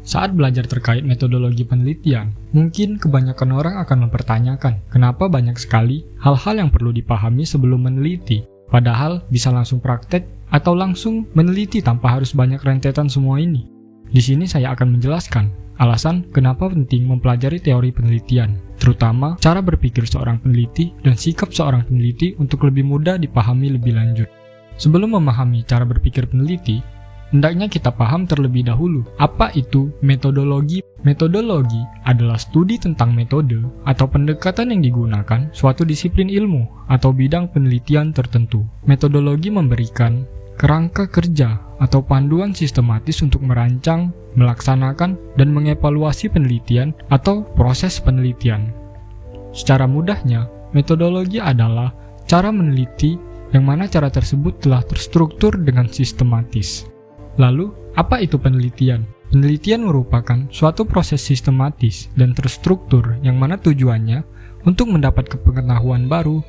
Saat belajar terkait metodologi penelitian, mungkin kebanyakan orang akan mempertanyakan kenapa banyak sekali hal-hal yang perlu dipahami sebelum meneliti, padahal bisa langsung praktek atau langsung meneliti tanpa harus banyak rentetan semua ini. Di sini saya akan menjelaskan alasan kenapa penting mempelajari teori penelitian, terutama cara berpikir seorang peneliti dan sikap seorang peneliti untuk lebih mudah dipahami lebih lanjut. Sebelum memahami cara berpikir peneliti, hendaknya kita paham terlebih dahulu apa itu metodologi. Metodologi adalah studi tentang metode atau pendekatan yang digunakan suatu disiplin ilmu atau bidang penelitian tertentu. Metodologi memberikan kerangka kerja atau panduan sistematis untuk merancang, melaksanakan, dan mengevaluasi penelitian atau proses penelitian. Secara mudahnya, metodologi adalah cara meneliti yang mana cara tersebut telah terstruktur dengan sistematis. Lalu, apa itu penelitian? Penelitian merupakan suatu proses sistematis dan terstruktur yang mana tujuannya untuk mendapat pengetahuan baru,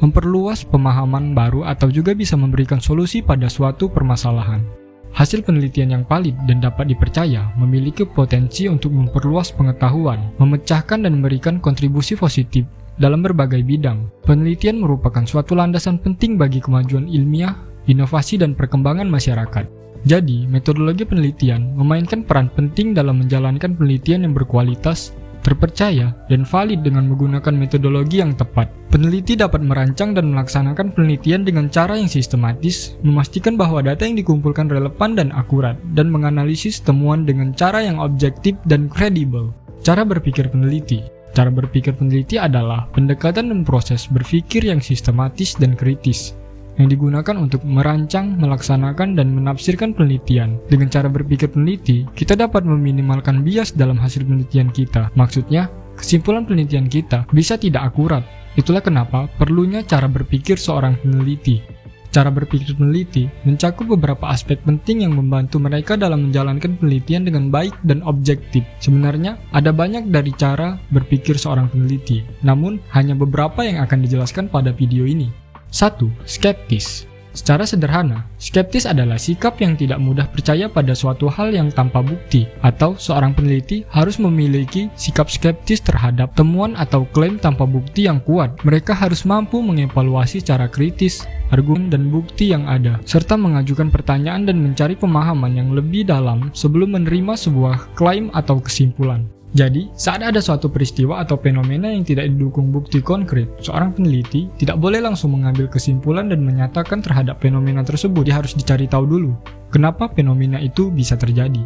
memperluas pemahaman baru atau juga bisa memberikan solusi pada suatu permasalahan. Hasil penelitian yang valid dan dapat dipercaya memiliki potensi untuk memperluas pengetahuan, memecahkan dan memberikan kontribusi positif dalam berbagai bidang. Penelitian merupakan suatu landasan penting bagi kemajuan ilmiah, inovasi, dan perkembangan masyarakat. Jadi, metodologi penelitian memainkan peran penting dalam menjalankan penelitian yang berkualitas, terpercaya, dan valid dengan menggunakan metodologi yang tepat. Peneliti dapat merancang dan melaksanakan penelitian dengan cara yang sistematis, memastikan bahwa data yang dikumpulkan relevan dan akurat, dan menganalisis temuan dengan cara yang objektif dan kredibel. Cara berpikir peneliti. Cara berpikir peneliti adalah pendekatan dan proses berpikir yang sistematis dan kritis, yang digunakan untuk merancang, melaksanakan, dan menafsirkan penelitian. Dengan cara berpikir peneliti, kita dapat meminimalkan bias dalam hasil penelitian kita. Maksudnya, kesimpulan penelitian kita bisa tidak akurat. Itulah kenapa perlunya cara berpikir seorang peneliti. Cara berpikir peneliti mencakup beberapa aspek penting yang membantu mereka dalam menjalankan penelitian dengan baik dan objektif. Sebenarnya, ada banyak dari cara berpikir seorang peneliti, namun hanya beberapa yang akan dijelaskan pada video ini. 1. Skeptis. Secara sederhana, skeptis adalah sikap yang tidak mudah percaya pada suatu hal yang tanpa bukti, atau seorang peneliti harus memiliki sikap skeptis terhadap temuan atau klaim tanpa bukti yang kuat. Mereka harus mampu mengevaluasi secara kritis argumen dan bukti yang ada, serta mengajukan pertanyaan dan mencari pemahaman yang lebih dalam sebelum menerima sebuah klaim atau kesimpulan. Jadi, saat ada suatu peristiwa atau fenomena yang tidak didukung bukti konkret, seorang peneliti tidak boleh langsung mengambil kesimpulan dan menyatakan terhadap fenomena tersebut. Dia harus dicari tahu dulu, kenapa fenomena itu bisa terjadi.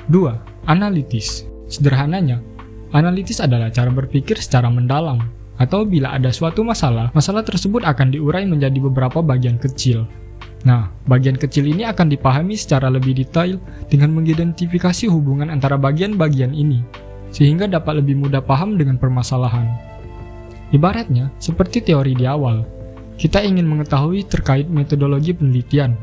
2. Analitis. Sederhananya, analitis adalah cara berpikir secara mendalam, atau bila ada suatu masalah tersebut akan diurai menjadi beberapa bagian kecil. Nah, bagian kecil ini akan dipahami secara lebih detail dengan mengidentifikasi hubungan antara bagian-bagian ini, sehingga dapat lebih mudah paham dengan permasalahan. Ibaratnya, seperti teori di awal, kita ingin mengetahui terkait metodologi penelitian,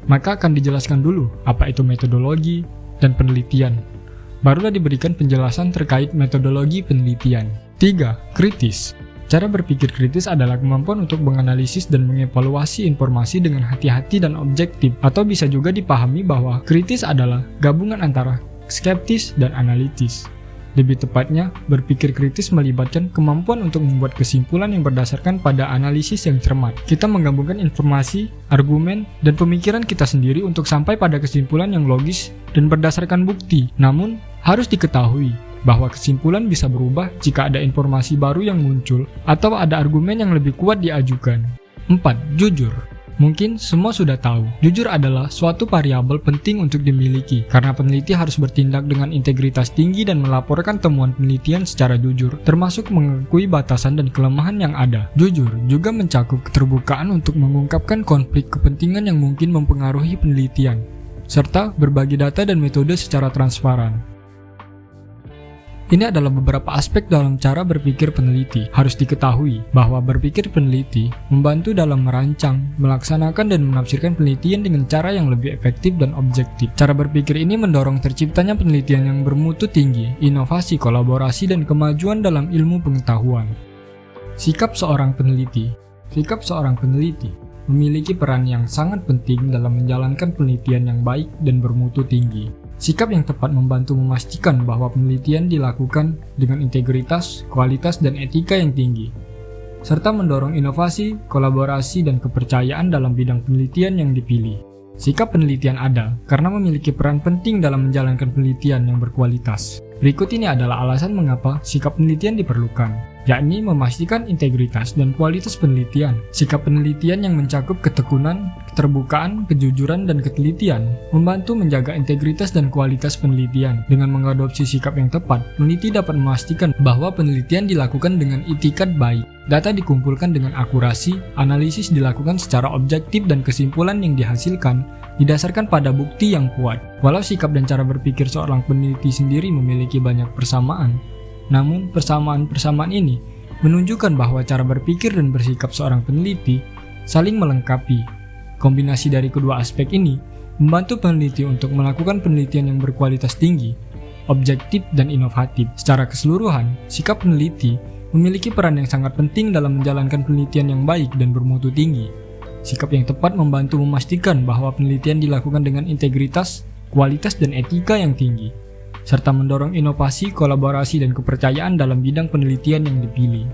maka akan dijelaskan dulu apa itu metodologi dan penelitian. Barulah diberikan penjelasan terkait metodologi penelitian. 3. Kritis. Cara berpikir kritis adalah kemampuan untuk menganalisis dan mengevaluasi informasi dengan hati-hati dan objektif, atau bisa juga dipahami bahwa kritis adalah gabungan antara skeptis dan analitis. Lebih tepatnya, berpikir kritis melibatkan kemampuan untuk membuat kesimpulan yang berdasarkan pada analisis yang cermat. Kita menggabungkan informasi, argumen, dan pemikiran kita sendiri untuk sampai pada kesimpulan yang logis dan berdasarkan bukti. Namun, harus diketahui bahwa kesimpulan bisa berubah jika ada informasi baru yang muncul atau ada argumen yang lebih kuat diajukan. 4. Jujur. Mungkin semua sudah tahu, jujur adalah suatu variabel penting untuk dimiliki, karena peneliti harus bertindak dengan integritas tinggi dan melaporkan temuan penelitian secara jujur, termasuk mengakui batasan dan kelemahan yang ada. Jujur juga mencakup keterbukaan untuk mengungkapkan konflik kepentingan yang mungkin mempengaruhi penelitian, serta berbagi data dan metode secara transparan. Ini adalah beberapa aspek dalam cara berpikir peneliti. Harus diketahui bahwa berpikir peneliti membantu dalam merancang, melaksanakan, dan menafsirkan penelitian dengan cara yang lebih efektif dan objektif. Cara berpikir ini mendorong terciptanya penelitian yang bermutu tinggi, inovasi, kolaborasi, dan kemajuan dalam ilmu pengetahuan. Sikap seorang peneliti. Sikap seorang peneliti memiliki peran yang sangat penting dalam menjalankan penelitian yang baik dan bermutu tinggi. Sikap yang tepat membantu memastikan bahwa penelitian dilakukan dengan integritas, kualitas, dan etika yang tinggi, serta mendorong inovasi, kolaborasi, dan kepercayaan dalam bidang penelitian yang dipilih. Sikap penelitian ada karena memiliki peran penting dalam menjalankan penelitian yang berkualitas. Berikut ini adalah alasan mengapa sikap penelitian diperlukan, yakni memastikan integritas dan kualitas penelitian. Sikap penelitian yang mencakup ketekunan, keterbukaan, kejujuran, dan ketelitian membantu menjaga integritas dan kualitas penelitian. Dengan mengadopsi sikap yang tepat, peneliti dapat memastikan bahwa penelitian dilakukan dengan itikat baik. Data dikumpulkan dengan akurasi, analisis dilakukan secara objektif, dan kesimpulan yang dihasilkan didasarkan pada bukti yang kuat. Walau sikap dan cara berpikir seorang peneliti sendiri memiliki banyak persamaan, namun persamaan-persamaan ini menunjukkan bahwa cara berpikir dan bersikap seorang peneliti saling melengkapi. Kombinasi dari kedua aspek ini membantu peneliti untuk melakukan penelitian yang berkualitas tinggi, objektif, dan inovatif. Secara keseluruhan, sikap peneliti memiliki peran yang sangat penting dalam menjalankan penelitian yang baik dan bermutu tinggi. Sikap yang tepat membantu memastikan bahwa penelitian dilakukan dengan integritas, kualitas, dan etika yang tinggi, serta mendorong inovasi, kolaborasi, dan kepercayaan dalam bidang penelitian yang dipilih.